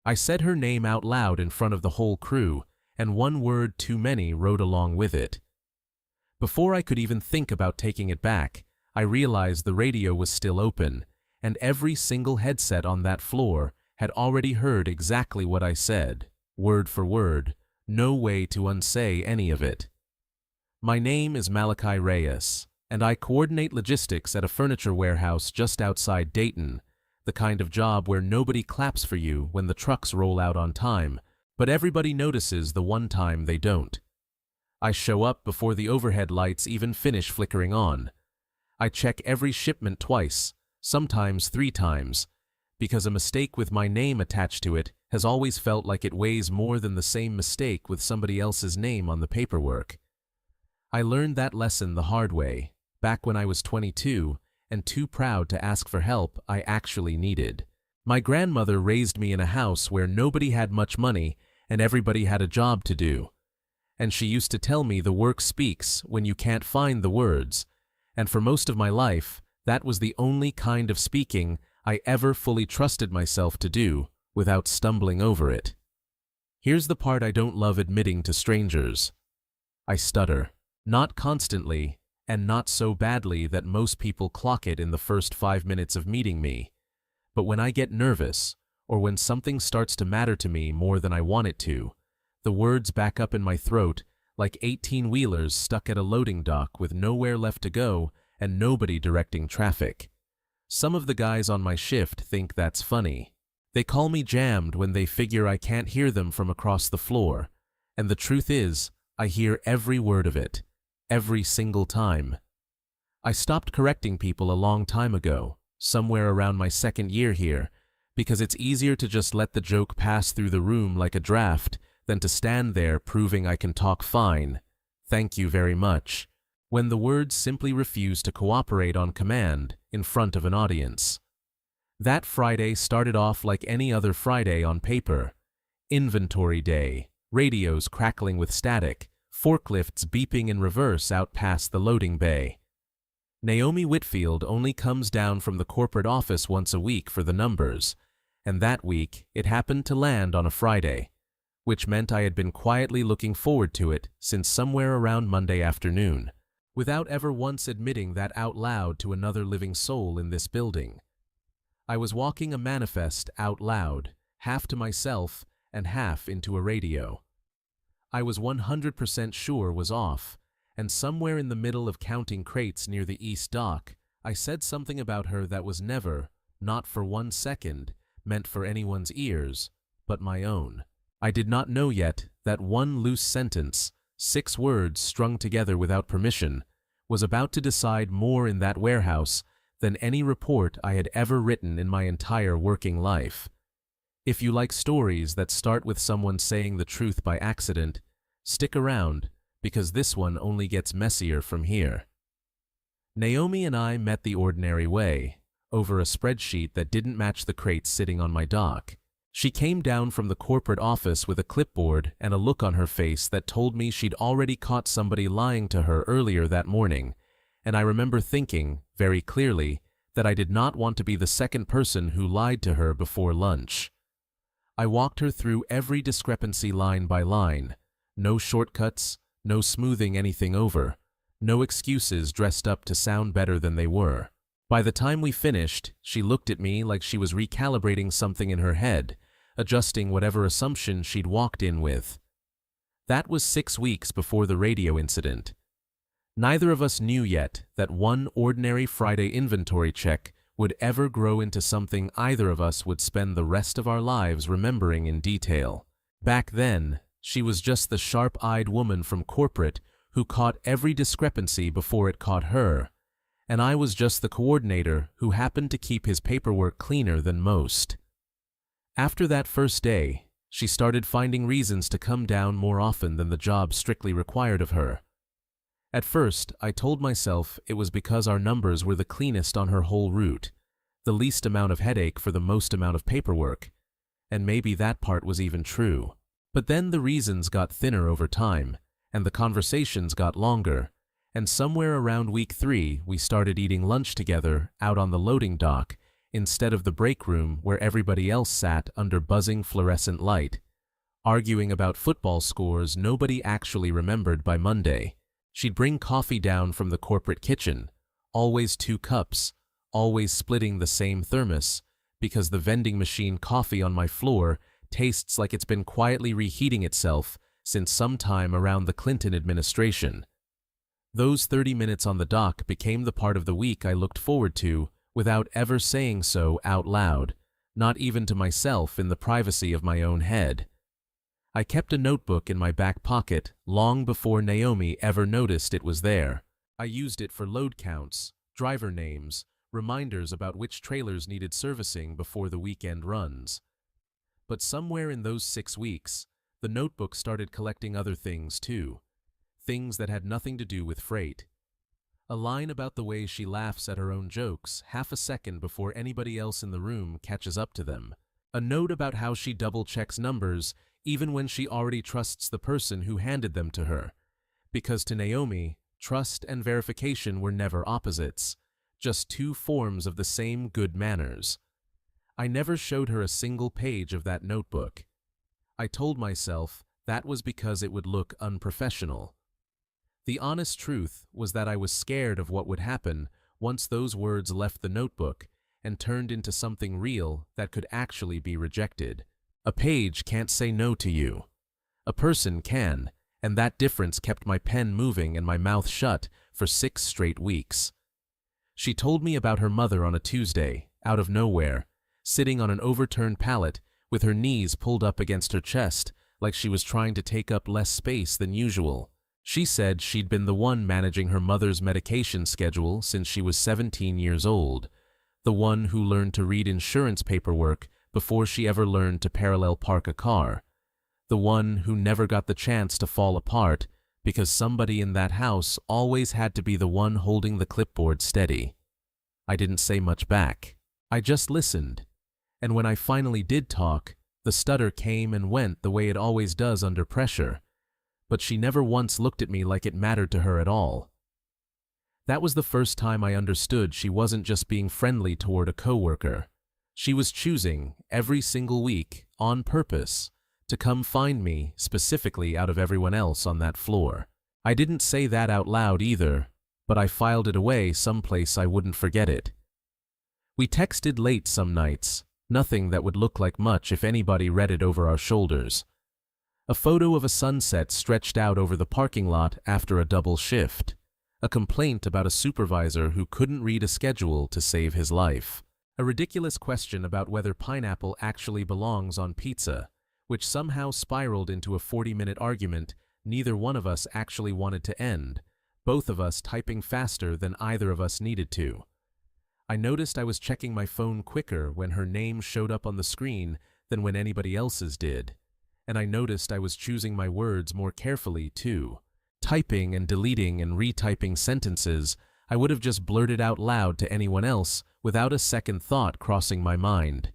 I said her name out loud in front of the whole crew, and one word too many rode along with it. Before I could even think about taking it back, I realized the radio was still open, and every single headset on that floor had already heard exactly what I said, word for word, no way to unsay any of it. My name is Malachi Reyes, and I coordinate logistics at a furniture warehouse just outside Dayton, the kind of job where nobody claps for you when the trucks roll out on time, but everybody notices the one time they don't. I show up before the overhead lights even finish flickering on. I check every shipment twice, sometimes 3 times, because a mistake with my name attached to it has always felt like it weighs more than the same mistake with somebody else's name on the paperwork. I learned that lesson the hard way, back when I was 22 and too proud to ask for help I actually needed. My grandmother raised me in a house where nobody had much money and everybody had a job to do. And she used to tell me the work speaks when you can't find the words, and for most of my life, that was the only kind of speaking I ever fully trusted myself to do without stumbling over it. Here's the part I don't love admitting to strangers. I stutter. Not constantly, and not so badly that most people clock it in the first 5 minutes of meeting me. But when I get nervous, or when something starts to matter to me more than I want it to, the words back up in my throat like 18-wheelers stuck at a loading dock with nowhere left to go and nobody directing traffic. Some of the guys on my shift think that's funny. They call me jammed when they figure I can't hear them from across the floor, and the truth is, I hear every word of it. Every single time. I stopped correcting people a long time ago, somewhere around my 2nd year here, because it's easier to just let the joke pass through the room like a draft than to stand there proving I can talk fine, thank you very much, when the words simply refuse to cooperate on command in front of an audience. That Friday started off like any other Friday on paper. Inventory day, radios crackling with static, forklifts beeping in reverse out past the loading bay. Naomi Whitfield only comes down from the corporate office once a week for the numbers, and that week it happened to land on a Friday, which meant I had been quietly looking forward to it since somewhere around Monday afternoon, without ever once admitting that out loud to another living soul in this building. I was walking a manifest out loud, half to myself and half into a radio. I was 100% sure was off, and somewhere in the middle of counting crates near the East Dock, I said something about her that was never, not for 1 second, meant for anyone's ears, but my own. I did not know yet that one loose sentence, 6 words strung together without permission, was about to decide more in that warehouse than any report I had ever written in my entire working life. If you like stories that start with someone saying the truth by accident, stick around, because this one only gets messier from here. Naomi and I met the ordinary way, over a spreadsheet that didn't match the crates sitting on my dock. She came down from the corporate office with a clipboard and a look on her face that told me she'd already caught somebody lying to her earlier that morning, and I remember thinking, very clearly, that I did not want to be the second person who lied to her before lunch. I walked her through every discrepancy line by line. No shortcuts, no smoothing anything over, no excuses dressed up to sound better than they were. By the time we finished, she looked at me like she was recalibrating something in her head, adjusting whatever assumption she'd walked in with. That was 6 weeks before the radio incident. Neither of us knew yet that one ordinary Friday inventory check would ever grow into something either of us would spend the rest of our lives remembering in detail. Back then, she was just the sharp-eyed woman from corporate who caught every discrepancy before it caught her, and I was just the coordinator who happened to keep his paperwork cleaner than most. After that first day, she started finding reasons to come down more often than the job strictly required of her. At first, I told myself it was because our numbers were the cleanest on her whole route, the least amount of headache for the most amount of paperwork, and maybe that part was even true. But then the reasons got thinner over time, and the conversations got longer, and somewhere around week 3 we started eating lunch together out on the loading dock instead of the break room where everybody else sat under buzzing fluorescent light, arguing about football scores nobody actually remembered by Monday. She'd bring coffee down from the corporate kitchen, always 2 cups, always splitting the same thermos, because the vending machine coffee on my floor tastes like it's been quietly reheating itself since sometime around the Clinton administration. Those 30 minutes on the dock became the part of the week I looked forward to without ever saying so out loud, not even to myself in the privacy of my own head. I kept a notebook in my back pocket long before Naomi ever noticed it was there. I used it for load counts, driver names, reminders about which trailers needed servicing before the weekend runs. But somewhere in those 6 weeks, the notebook started collecting other things too. Things that had nothing to do with freight. A line about the way she laughs at her own jokes half a second before anybody else in the room catches up to them. A note about how she double-checks numbers even when she already trusts the person who handed them to her. Because to Naomi, trust and verification were never opposites, just 2 forms of the same good manners. I never showed her a single page of that notebook. I told myself that was because it would look unprofessional. The honest truth was that I was scared of what would happen once those words left the notebook and turned into something real that could actually be rejected. A page can't say no to you. A person can, and that difference kept my pen moving and my mouth shut for 6 straight weeks. She told me about her mother on a Tuesday, out of nowhere, sitting on an overturned pallet with her knees pulled up against her chest like she was trying to take up less space than usual. She said she'd been the one managing her mother's medication schedule since she was 17 years old, the one who learned to read insurance paperwork before she ever learned to parallel park a car, the one who never got the chance to fall apart because somebody in that house always had to be the one holding the clipboard steady. I didn't say much back. I just listened, and when I finally did talk, the stutter came and went the way it always does under pressure, but she never once looked at me like it mattered to her at all. That was the first time I understood she wasn't just being friendly toward a coworker. She was choosing, every single week, on purpose, to come find me specifically out of everyone else on that floor. I didn't say that out loud either, but I filed it away someplace I wouldn't forget it. We texted late some nights, nothing that would look like much if anybody read it over our shoulders. A photo of a sunset stretched out over the parking lot after a double shift. A complaint about a supervisor who couldn't read a schedule to save his life. A ridiculous question about whether pineapple actually belongs on pizza, which somehow spiraled into a 40-minute argument neither one of us actually wanted to end, both of us typing faster than either of us needed to. I noticed I was checking my phone quicker when her name showed up on the screen than when anybody else's did, and I noticed I was choosing my words more carefully too. Typing and deleting and retyping sentences I would have just blurted out loud to anyone else without a second thought crossing my mind.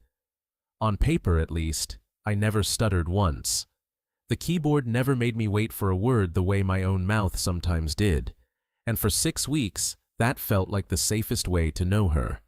On paper, at least, I never stuttered once. The keyboard never made me wait for a word the way my own mouth sometimes did, and for 6 weeks, that felt like the safest way to know her.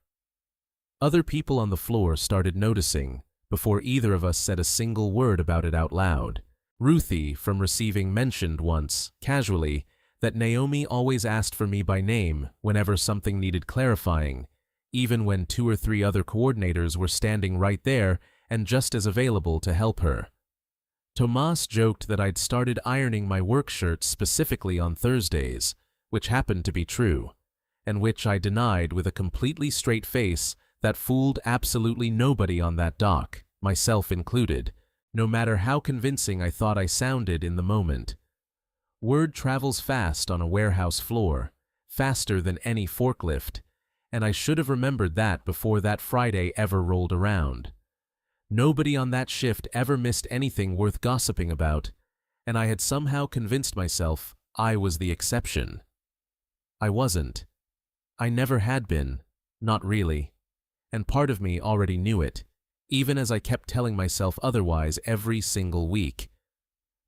Other people on the floor started noticing before either of us said a single word about it out loud. Ruthie, from receiving, mentioned once, casually, that Naomi always asked for me by name whenever something needed clarifying, even when 2 or 3 other coordinators were standing right there and just as available to help her. Tomas joked that I'd started ironing my work shirts specifically on Thursdays, which happened to be true, and which I denied with a completely straight face that fooled absolutely nobody on that dock, myself included, no matter how convincing I thought I sounded in the moment. Word travels fast on a warehouse floor, faster than any forklift, and I should have remembered that before that Friday ever rolled around. Nobody on that shift ever missed anything worth gossiping about, and I had somehow convinced myself I was the exception. I wasn't. I never had been, not really, and part of me already knew it, even as I kept telling myself otherwise every single week.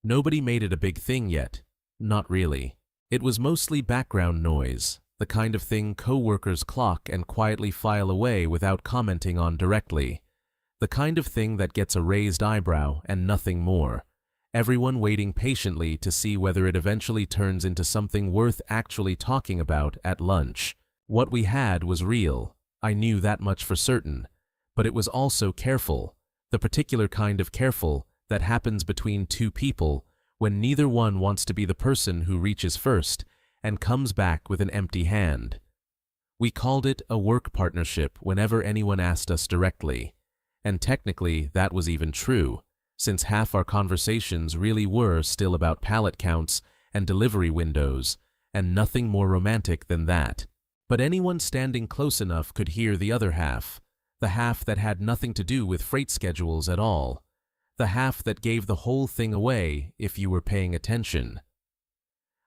Nobody made it a big thing yet, not really. It was mostly background noise, the kind of thing coworkers clock and quietly file away without commenting on directly. The kind of thing that gets a raised eyebrow and nothing more. Everyone waiting patiently to see whether it eventually turns into something worth actually talking about at lunch. What we had was real. I knew that much for certain. But it was also careful. The particular kind of careful that happens between two people when neither one wants to be the person who reaches first and comes back with an empty hand. We called it a work partnership whenever anyone asked us directly. And technically that was even true, since half our conversations really were still about pallet counts and delivery windows, and nothing more romantic than that. But anyone standing close enough could hear the other half, the half that had nothing to do with freight schedules at all, the half that gave the whole thing away if you were paying attention.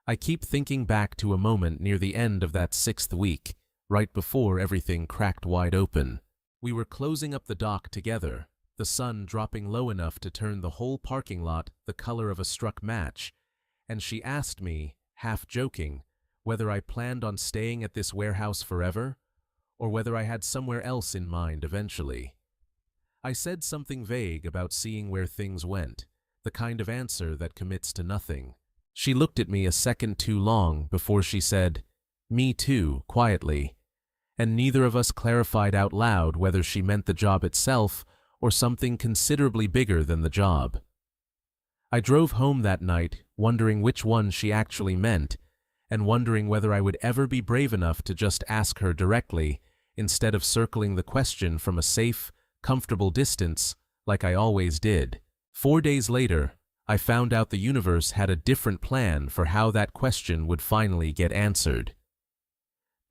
I keep thinking back to a moment near the end of that 6th week, right before everything cracked wide open. We were closing up the dock together, the sun dropping low enough to turn the whole parking lot the color of a struck match, and she asked me, half joking, whether I planned on staying at this warehouse forever, or whether I had somewhere else in mind eventually. I said something vague about seeing where things went, the kind of answer that commits to nothing. She looked at me a second too long before she said, "Me too," quietly, and neither of us clarified out loud whether she meant the job itself or something considerably bigger than the job. I drove home that night wondering which one she actually meant, and wondering whether I would ever be brave enough to just ask her directly instead of circling the question from a safe, comfortable distance like I always did. 4 days later, I found out the universe had a different plan for how that question would finally get answered.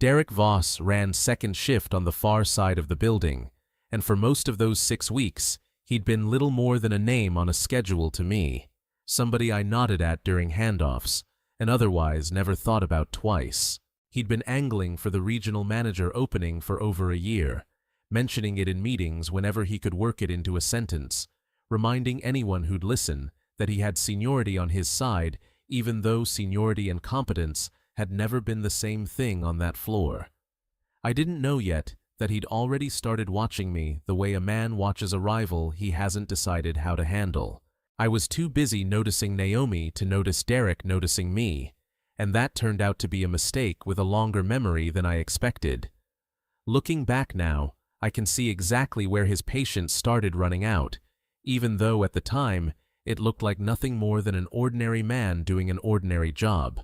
Derek Voss ran second shift on the far side of the building, and for most of those 6 weeks, he'd been little more than a name on a schedule to me, somebody I nodded at during handoffs, and otherwise never thought about twice. He'd been angling for the regional manager opening for over a year, mentioning it in meetings whenever he could work it into a sentence, reminding anyone who'd listen that he had seniority on his side, even though seniority and competence had never been the same thing on that floor. I didn't know yet that he'd already started watching me the way a man watches a rival he hasn't decided how to handle. I was too busy noticing Naomi to notice Derek noticing me, and that turned out to be a mistake with a longer memory than I expected. Looking back now, I can see exactly where his patience started running out, even though at the time it looked like nothing more than an ordinary man doing an ordinary job.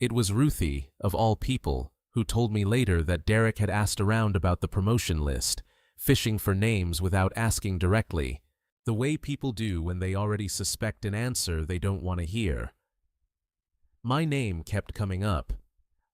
It was Ruthie, of all people, who told me later that Derek had asked around about the promotion list, fishing for names without asking directly, the way people do when they already suspect an answer they don't want to hear. My name kept coming up.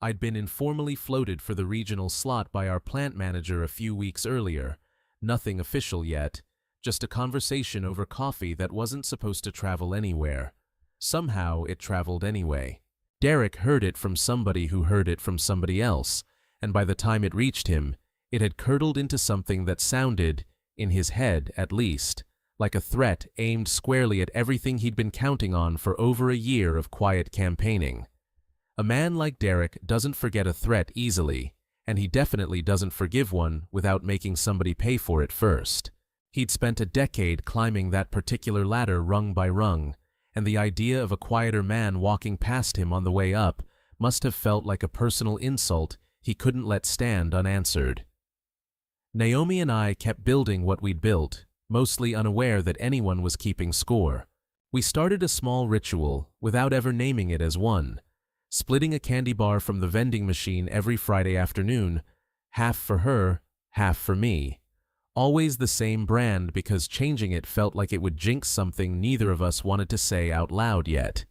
I'd been informally floated for the regional slot by our plant manager a few weeks earlier, nothing official yet, just a conversation over coffee that wasn't supposed to travel anywhere. Somehow it traveled anyway. Derek heard it from somebody who heard it from somebody else, and by the time it reached him, it had curdled into something that sounded, in his head at least, like a threat aimed squarely at everything he'd been counting on for over a year of quiet campaigning. A man like Derek doesn't forget a threat easily, and he definitely doesn't forgive one without making somebody pay for it first. He'd spent a decade climbing that particular ladder rung by rung, and the idea of a quieter man walking past him on the way up must have felt like a personal insult he couldn't let stand unanswered. Naomi and I kept building what we'd built, mostly unaware that anyone was keeping score. We started a small ritual without ever naming it as one, splitting a candy bar from the vending machine every Friday afternoon, half for her, half for me. Always the same brand because changing it felt like it would jinx something neither of us wanted to say out loud yet.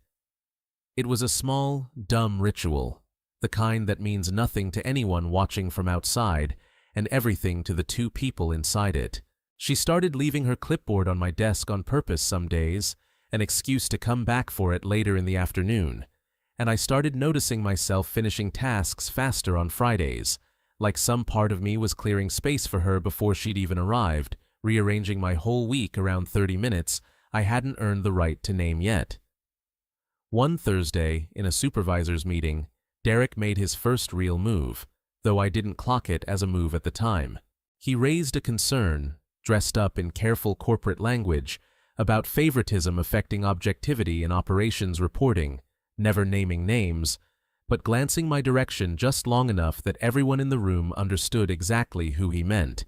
It was a small, dumb ritual, the kind that means nothing to anyone watching from outside and everything to the two people inside it. She started leaving her clipboard on my desk on purpose some days, an excuse to come back for it later in the afternoon, and I started noticing myself finishing tasks faster on Fridays, like some part of me was clearing space for her before she'd even arrived, rearranging my whole week around 30 minutes I hadn't earned the right to name yet. One Thursday, in a supervisor's meeting, Derek made his first real move, though I didn't clock it as a move at the time. He raised a concern, dressed up in careful corporate language, about favoritism affecting objectivity in operations reporting, never naming names, but glancing my direction just long enough that everyone in the room understood exactly who he meant.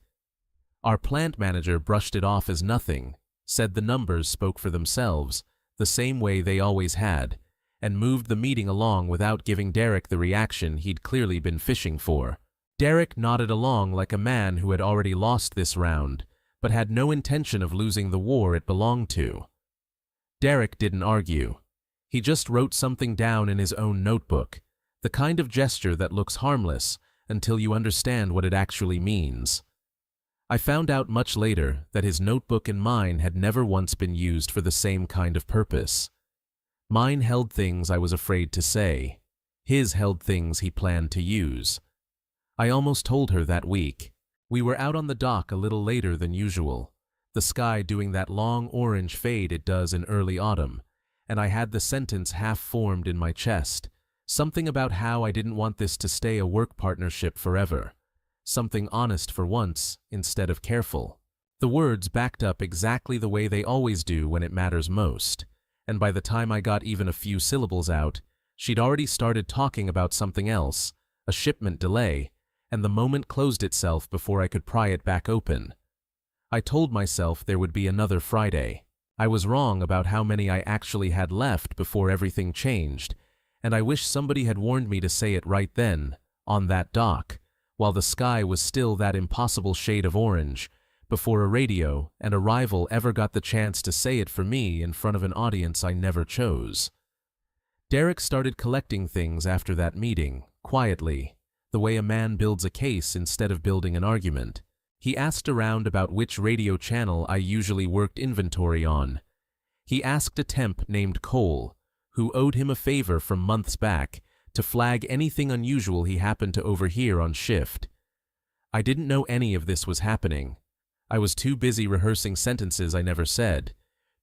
Our plant manager brushed it off as nothing, said the numbers spoke for themselves, the same way they always had, and moved the meeting along without giving Derek the reaction he'd clearly been fishing for. Derek nodded along like a man who had already lost this round, but had no intention of losing the war it belonged to. Derek didn't argue. He just wrote something down in his own notebook, the kind of gesture that looks harmless until you understand what it actually means. I found out much later that his notebook and mine had never once been used for the same kind of purpose. Mine held things I was afraid to say. His held things he planned to use. I almost told her that week. We were out on the dock a little later than usual, the sky doing that long orange fade it does in early autumn, and I had the sentence half formed in my chest, something about how I didn't want this to stay a work partnership forever, something honest for once instead of careful. The words backed up exactly the way they always do when it matters most, and by the time I got even a few syllables out, she'd already started talking about something else, a shipment delay, and the moment closed itself before I could pry it back open. I told myself there would be another Friday. I was wrong about how many I actually had left before everything changed, and I wish somebody had warned me to say it right then, on that dock, while the sky was still that impossible shade of orange, before a radio and a rival ever got the chance to say it for me in front of an audience I never chose. Derek started collecting things after that meeting, quietly, the way a man builds a case instead of building an argument. He asked around about which radio channel I usually worked inventory on. He asked a temp named Cole, who owed him a favor from months back, to flag anything unusual he happened to overhear on shift. I didn't know any of this was happening. I was too busy rehearsing sentences I never said,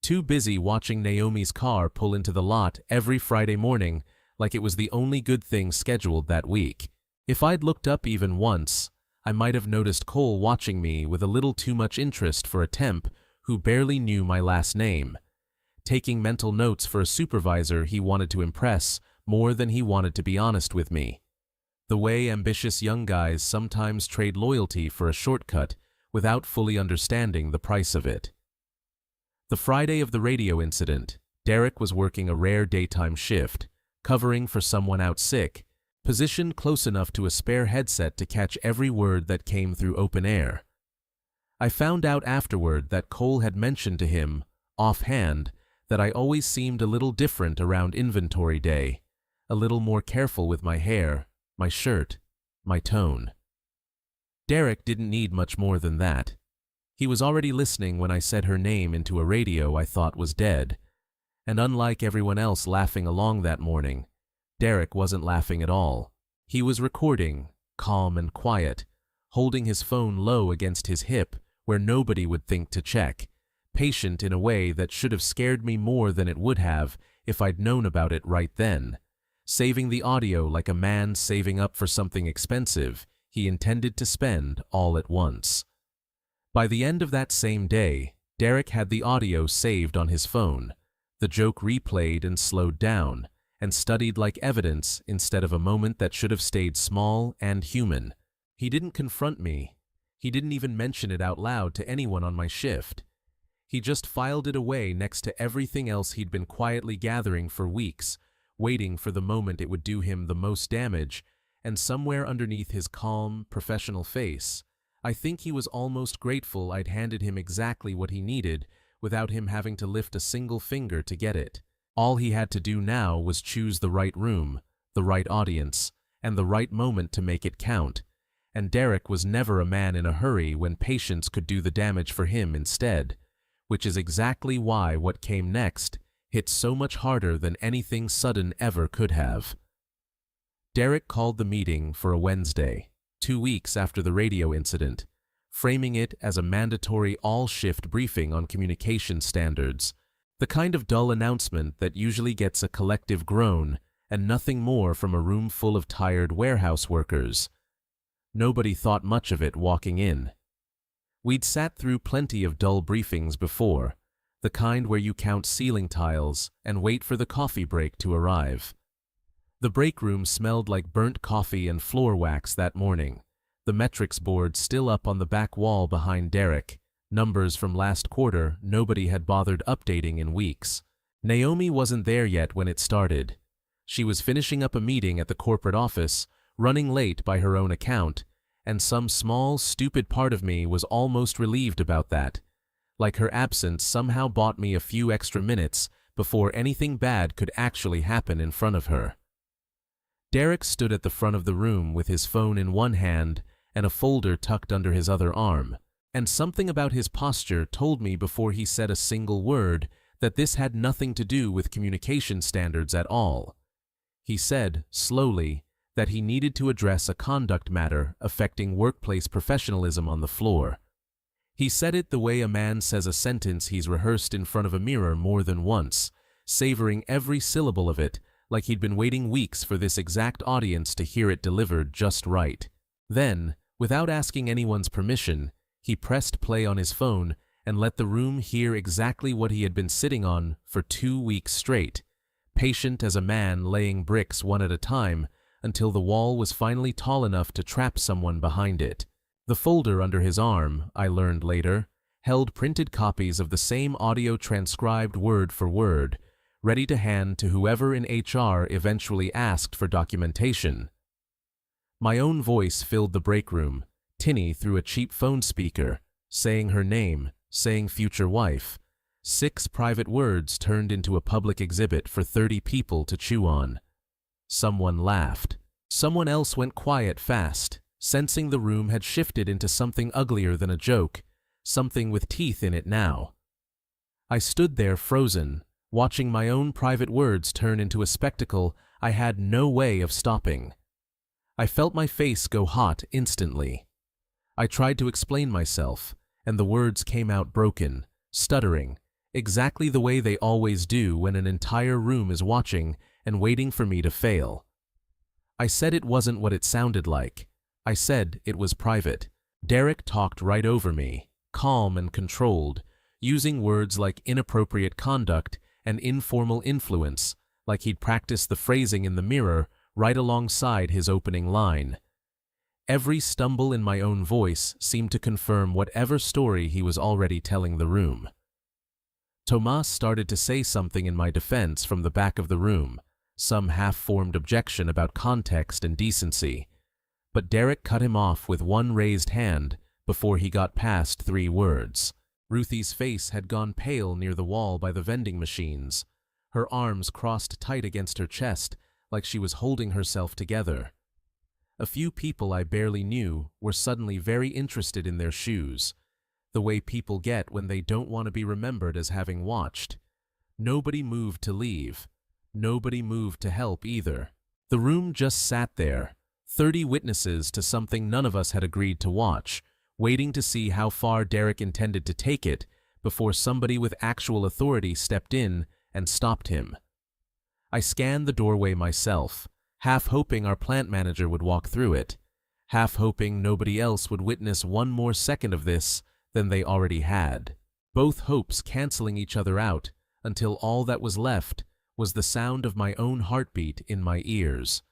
too busy watching Naomi's car pull into the lot every Friday morning like it was the only good thing scheduled that week. If I'd looked up even once, I might have noticed Cole watching me with a little too much interest for a temp who barely knew my last name, taking mental notes for a supervisor he wanted to impress more than he wanted to be honest with me. The way ambitious young guys sometimes trade loyalty for a shortcut without fully understanding the price of it. The Friday of the radio incident, Derek was working a rare daytime shift, covering for someone out sick, positioned close enough to a spare headset to catch every word that came through open air. I found out afterward that Cole had mentioned to him, offhand, that I always seemed a little different around inventory day, a little more careful with my hair, my shirt, my tone. Derek didn't need much more than that. He was already listening when I said her name into a radio I thought was dead, and unlike everyone else laughing along that morning, Derek wasn't laughing at all. He was recording, calm and quiet, holding his phone low against his hip where nobody would think to check, patient in a way that should have scared me more than it would have if I'd known about it right then, saving the audio like a man saving up for something expensive he intended to spend all at once. By the end of that same day, Derek had the audio saved on his phone, the joke replayed and slowed down, and studied like evidence instead of a moment that should have stayed small and human. He didn't confront me. He didn't even mention it out loud to anyone on my shift. He just filed it away next to everything else he'd been quietly gathering for weeks, waiting for the moment it would do him the most damage, and somewhere underneath his calm, professional face, I think he was almost grateful I'd handed him exactly what he needed without him having to lift a single finger to get it. All he had to do now was choose the right room, the right audience, and the right moment to make it count, and Derek was never a man in a hurry when patience could do the damage for him instead, which is exactly why what came next hit so much harder than anything sudden ever could have. Derek called the meeting for a Wednesday, 2 weeks after the radio incident, framing it as a mandatory all-shift briefing on communication standards, the kind of dull announcement that usually gets a collective groan and nothing more from a room full of tired warehouse workers. Nobody thought much of it walking in. We'd sat through plenty of dull briefings before, the kind where you count ceiling tiles and wait for the coffee break to arrive. The break room smelled like burnt coffee and floor wax that morning, the metrics board still up on the back wall behind Derek, numbers from last quarter nobody had bothered updating in weeks. Naomi wasn't there yet when it started. She was finishing up a meeting at the corporate office, running late by her own account, and some small, stupid part of me was almost relieved about that. Like her absence somehow bought me a few extra minutes before anything bad could actually happen in front of her. Derek stood at the front of the room with his phone in one hand and a folder tucked under his other arm, and something about his posture told me before he said a single word that this had nothing to do with communication standards at all. He said, slowly, that he needed to address a conduct matter affecting workplace professionalism on the floor. He said it the way a man says a sentence he's rehearsed in front of a mirror more than once, savoring every syllable of it like he'd been waiting weeks for this exact audience to hear it delivered just right. Then, without asking anyone's permission, he pressed play on his phone and let the room hear exactly what he had been sitting on for 2 weeks straight, patient as a man laying bricks one at a time until the wall was finally tall enough to trap someone behind it. The folder under his arm, I learned later, held printed copies of the same audio transcribed word for word, ready to hand to whoever in HR eventually asked for documentation. My own voice filled the break room, tinny through a cheap phone speaker, saying her name, saying future wife. 6 private words turned into a public exhibit for 30 people to chew on. Someone laughed. Someone else went quiet fast, sensing the room had shifted into something uglier than a joke, something with teeth in it now. I stood there frozen, watching my own private words turn into a spectacle I had no way of stopping. I felt my face go hot instantly. I tried to explain myself, and the words came out broken, stuttering, exactly the way they always do when an entire room is watching and waiting for me to fail. I said it wasn't what it sounded like. I said it was private. Derek talked right over me, calm and controlled, using words like inappropriate conduct and informal influence, like he'd practiced the phrasing in the mirror right alongside his opening line. Every stumble in my own voice seemed to confirm whatever story he was already telling the room. Tomas started to say something in my defense from the back of the room, some half-formed objection about context and decency, but Derek cut him off with one raised hand before he got past 3 words. Ruthie's face had gone pale near the wall by the vending machines, her arms crossed tight against her chest like she was holding herself together. A few people I barely knew were suddenly very interested in their shoes, the way people get when they don't want to be remembered as having watched. Nobody moved to leave. Nobody moved to help either. The room just sat there, 30 witnesses to something none of us had agreed to watch, waiting to see how far Derek intended to take it before somebody with actual authority stepped in and stopped him. I scanned the doorway myself, half hoping our plant manager would walk through it, half hoping nobody else would witness one more second of this than they already had, both hopes canceling each other out until all that was left was the sound of my own heartbeat in my ears.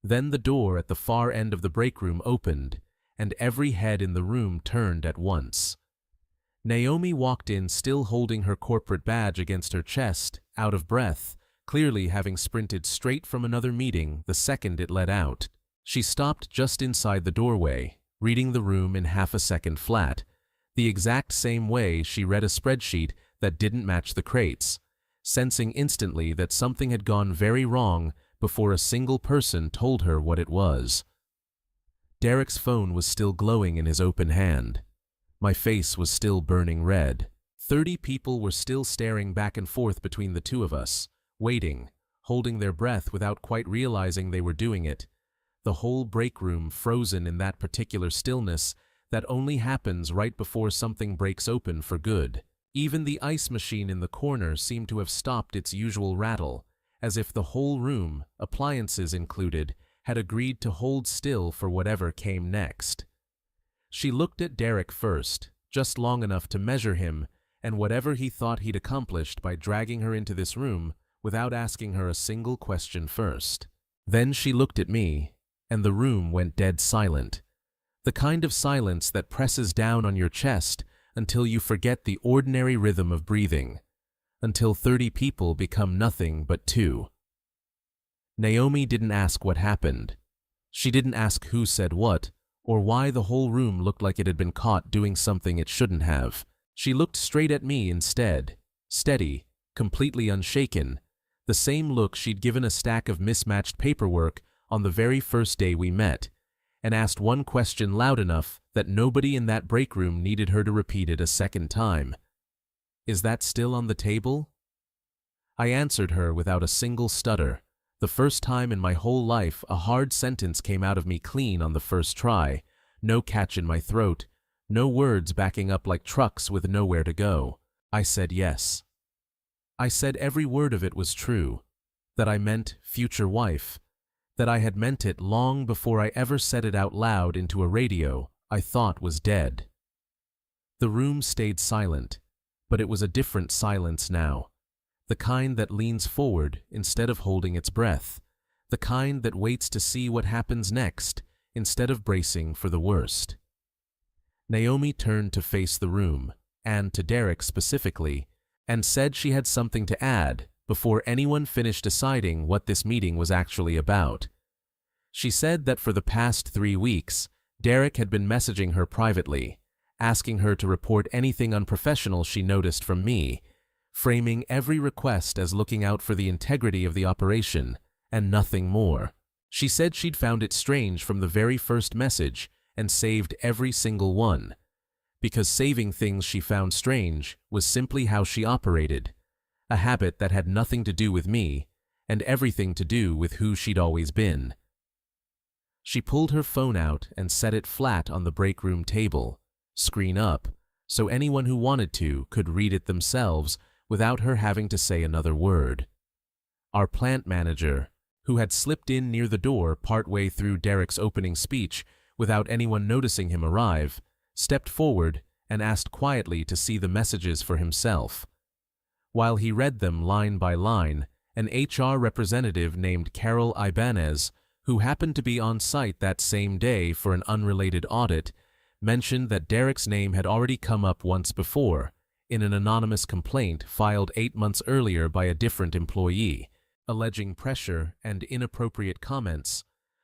Then the door at the far end of the break room opened, and every head in the room turned at once. Naomi walked in still holding her corporate badge against her chest, out of breath, clearly having sprinted straight from another meeting the second it let out. She stopped just inside the doorway, reading the room in half a second flat, the exact same way she read a spreadsheet that didn't match the crates, sensing instantly that something had gone very wrong before a single person told her what it was. Derek's phone was still glowing in his open hand. My face was still burning red. 30 people were still staring back and forth between the two of us, waiting, holding their breath without quite realizing they were doing it. The whole break room frozen in that particular stillness that only happens right before something breaks open for good. Even the ice machine in the corner seemed to have stopped its usual rattle, as if the whole room, appliances included, had agreed to hold still for whatever came next. She looked at Derek first, just long enough to measure him and whatever he thought he'd accomplished by dragging her into this room without asking her a single question first. Then she looked at me, and the room went dead silent. The kind of silence that presses down on your chest until you forget the ordinary rhythm of breathing, until 30 people become nothing but 2. Naomi didn't ask what happened. She didn't ask who said what, or why the whole room looked like it had been caught doing something it shouldn't have. She looked straight at me instead, steady, completely unshaken, the same look she'd given a stack of mismatched paperwork on the very first day we met, and asked one question loud enough that nobody in that break room needed her to repeat it a second time. "Is that still on the table?" I answered her without a single stutter. The first time in my whole life a hard sentence came out of me clean on the first try, no catch in my throat, no words backing up like trucks with nowhere to go. I said yes. I said every word of it was true, that I meant future wife, that I had meant it long before I ever said it out loud into a radio I thought was dead. The room stayed silent, but it was a different silence now, the kind that leans forward instead of holding its breath, the kind that waits to see what happens next instead of bracing for the worst. Naomi turned to face the room, and to Derek specifically, and said she had something to add before anyone finished deciding what this meeting was actually about. She said that for the past 3 weeks, Derek had been messaging her privately, asking her to report anything unprofessional she noticed from me, framing every request as looking out for the integrity of the operation, and nothing more. She said she'd found it strange from the very first message and saved every single one, because saving things she found strange was simply how she operated, a habit that had nothing to do with me and everything to do with who she'd always been. She pulled her phone out and set it flat on the break room table, screen up, so anyone who wanted to could read it themselves without her having to say another word. Our plant manager, who had slipped in near the door partway through Derek's opening speech without anyone noticing him arrive, stepped forward and asked quietly to see the messages for himself. While he read them line by line, an HR representative named Carol Ibanez, who happened to be on site that same day for an unrelated audit, mentioned that Derek's name had already come up once before, in an anonymous complaint filed 8 months earlier by a different employee, alleging pressure and inappropriate comments,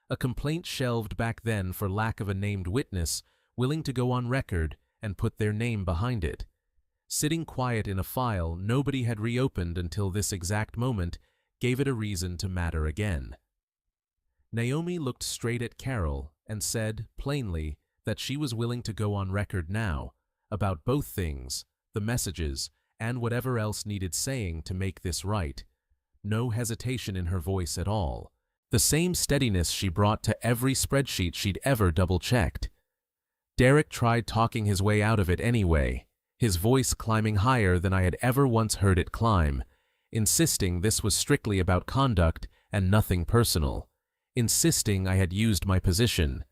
a complaint shelved back then for lack of a named witness willing to go on record and put their name behind it. Sitting quiet in a file nobody had reopened until this exact moment gave it a reason to matter again. Naomi looked straight at Carol and said, plainly, that she was willing to go on record now, about both things, the messages, and whatever else needed saying to make this right. No hesitation in her voice at all. The same steadiness she brought to every spreadsheet she'd ever double-checked. Derek tried talking his way out of it anyway, his voice climbing higher than I had ever once heard it climb, insisting this was strictly about conduct and nothing personal, insisting I had used my position,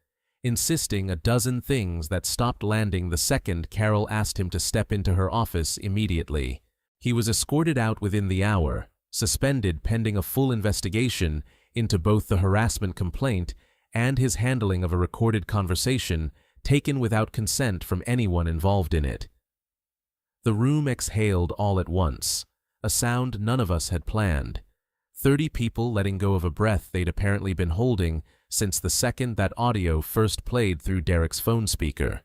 insisting a dozen things that stopped landing the second Carol asked him to step into her office immediately. He was escorted out within the hour, suspended pending a full investigation into both the harassment complaint and his handling of a recorded conversation taken without consent from anyone involved in it. The room exhaled all at once, a sound none of us had planned. 30 people letting go of a breath they'd apparently been holding since the second that audio first played through Derek's phone speaker.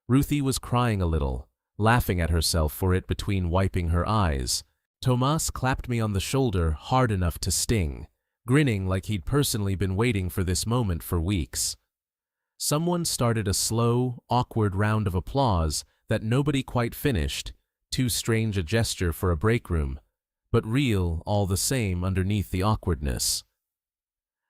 Ruthie was crying a little, laughing at herself for it between wiping her eyes. Tomas clapped me on the shoulder hard enough to sting, grinning like he'd personally been waiting for this moment for weeks. Someone started a slow, awkward round of applause that nobody quite finished, too strange a gesture for a break room, but real all the same underneath the awkwardness.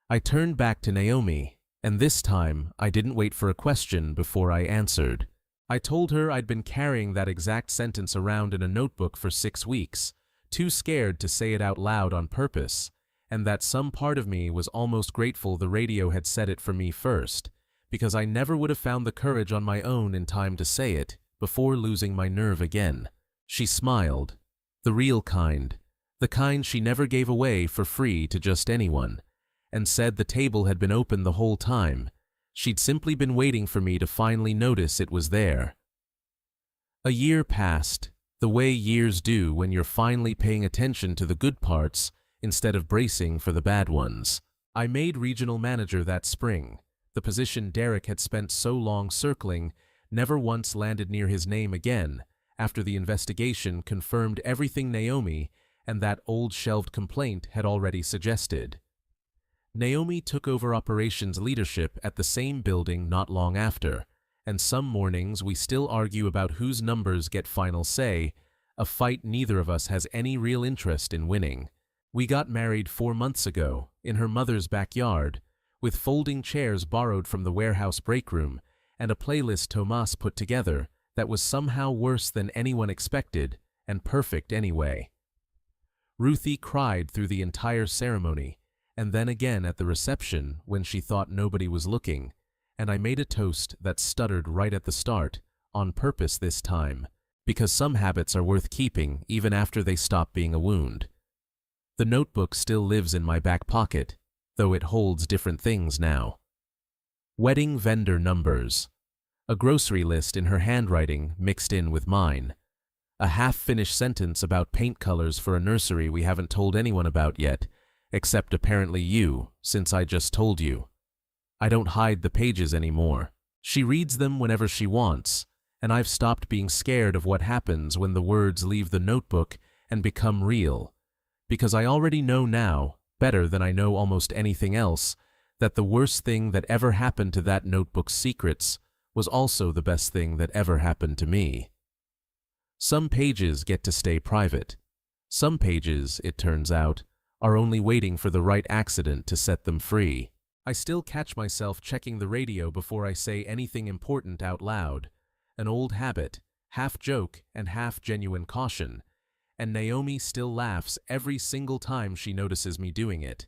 I turned back to Naomi, and this time I didn't wait for a question before I answered. I told her I'd been carrying that exact sentence around in a notebook for 6 weeks, too scared to say it out loud on purpose, and that some part of me was almost grateful the radio had said it for me first, because I never would have found the courage on my own in time to say it before losing my nerve again. She smiled, the real kind, the kind she never gave away for free to just anyone, and said the table had been open the whole time. She'd simply been waiting for me to finally notice it was there. A year passed, the way years do when you're finally paying attention to the good parts instead of bracing for the bad ones. I made regional manager that spring. The position Derek had spent so long circling never once landed near his name again after the investigation confirmed everything Naomi and that old shelved complaint had already suggested. Naomi took over operations leadership at the same building not long after, and some mornings we still argue about whose numbers get final say, a fight neither of us has any real interest in winning. We got married 4 months ago, in her mother's backyard, with folding chairs borrowed from the warehouse break room, and a playlist Tomas put together that was somehow worse than anyone expected, and perfect anyway. Ruthie cried through the entire ceremony, and then again at the reception when she thought nobody was looking, and I made a toast that stuttered right at the start, on purpose this time, because some habits are worth keeping even after they stop being a wound. The notebook still lives in my back pocket, though it holds different things now. Wedding vendor numbers. A grocery list in her handwriting mixed in with mine. A half-finished sentence about paint colors for a nursery we haven't told anyone about yet, except apparently you, since I just told you. I don't hide the pages anymore. She reads them whenever she wants, and I've stopped being scared of what happens when the words leave the notebook and become real, because I already know now, better than I know almost anything else, that the worst thing that ever happened to that notebook's secrets was also the best thing that ever happened to me. Some pages get to stay private. Some pages, it turns out, are only waiting for the right accident to set them free. I still catch myself checking the radio before I say anything important out loud, an old habit, half joke and half genuine caution, and Naomi still laughs every single time she notices me doing it.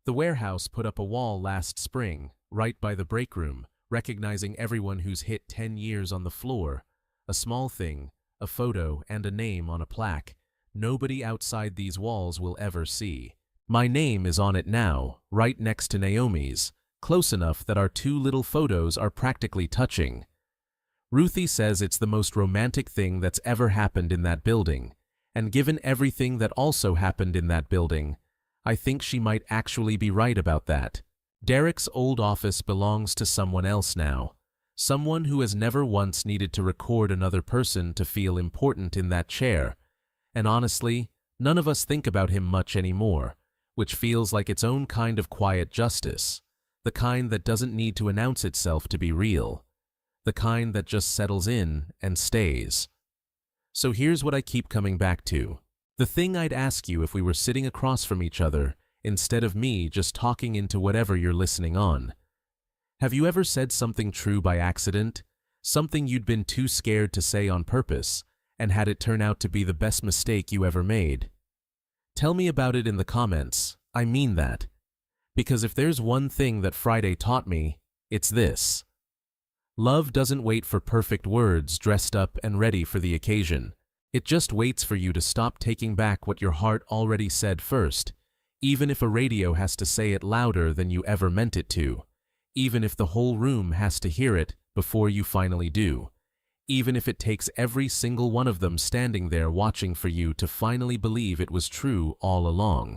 The warehouse put up a wall last spring, right by the break room, recognizing everyone who's hit 10 years on the floor, a small thing, a photo and a name on a plaque. Nobody outside these walls will ever see. My name is on it now, right next to Naomi's, close enough that our 2 little photos are practically touching. Ruthie says it's the most romantic thing that's ever happened in that building, and given everything that also happened in that building, I think she might actually be right about that. Derek's old office belongs to someone else now, someone who has never once needed to record another person to feel important in that chair, and honestly, none of us think about him much anymore, which feels like its own kind of quiet justice, the kind that doesn't need to announce itself to be real, the kind that just settles in and stays. So here's what I keep coming back to. The thing I'd ask you if we were sitting across from each other, instead of me just talking into whatever you're listening on. Have you ever said something true by accident? Something you'd been too scared to say on purpose, and had it turn out to be the best mistake you ever made? Tell me about it in the comments. I mean that. Because if there's one thing that Friday taught me, it's this. Love doesn't wait for perfect words dressed up and ready for the occasion. It just waits for you to stop taking back what your heart already said first, even if a radio has to say it louder than you ever meant it to, even if the whole room has to hear it before you finally do, even if it takes every single one of them standing there watching for you to finally believe it was true all along.